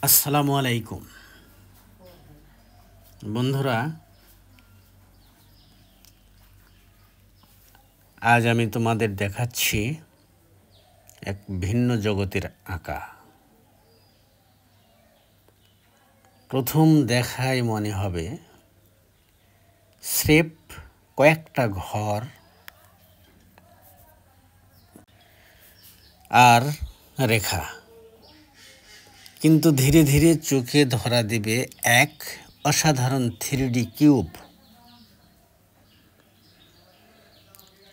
আসসালামু আলাইকুম বন্ধুরা, আজ আমি তোমাদের দেখাচ্ছি এক ভিন্ন জগতের আঁকা। প্রথম দেখায় মনে হবে স্রেফ কয়েকটা ঘর আর রেখা, কিন্তু ধীরে ধীরে চোখে ধরা দেবে এক অসাধারণ 3D কিউব।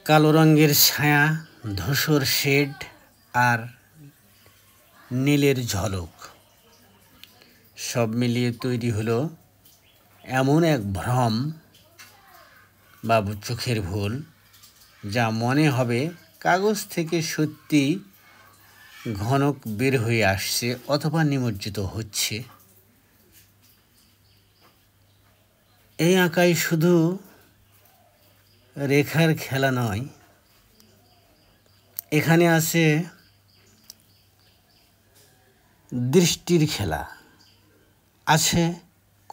কালো রঙের ছায়া, ধূসর শেড আর নীলের ঝলক সব মিলিয়ে তৈরি হলো এমন এক ভ্রম বা চোখের ভুল, যা মনে হবে কাগজ থেকে সত্যি ঘনক বের হয়ে আসছে অথবা নিমজ্জিত হচ্ছে। এই আঁকাই শুধু রেখার খেলা নয়, এখানে আছে দৃষ্টির খেলা, আছে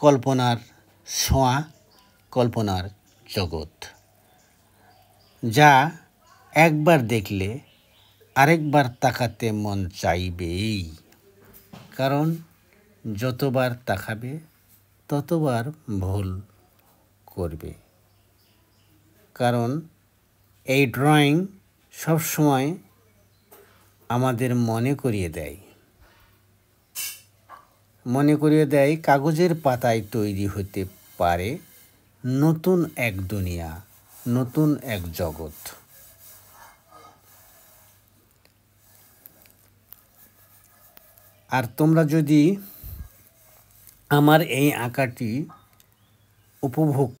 কল্পনার ছোঁয়া, কল্পনার জগৎ, যা একবার দেখলে আরেকবার তাকাতে মন চাইবেই। কারণ যতবার তাকাবে ততবার ভুল করবে। কারণ এই ড্রয়িং সবসময় আমাদের মনে করিয়ে দেয় কাগজের পাতায় তৈরি হতে পারে নতুন এক দুনিয়া, নতুন এক জগৎ। আর তোমরা যদি আমার এই আঁকাটি উপভোগ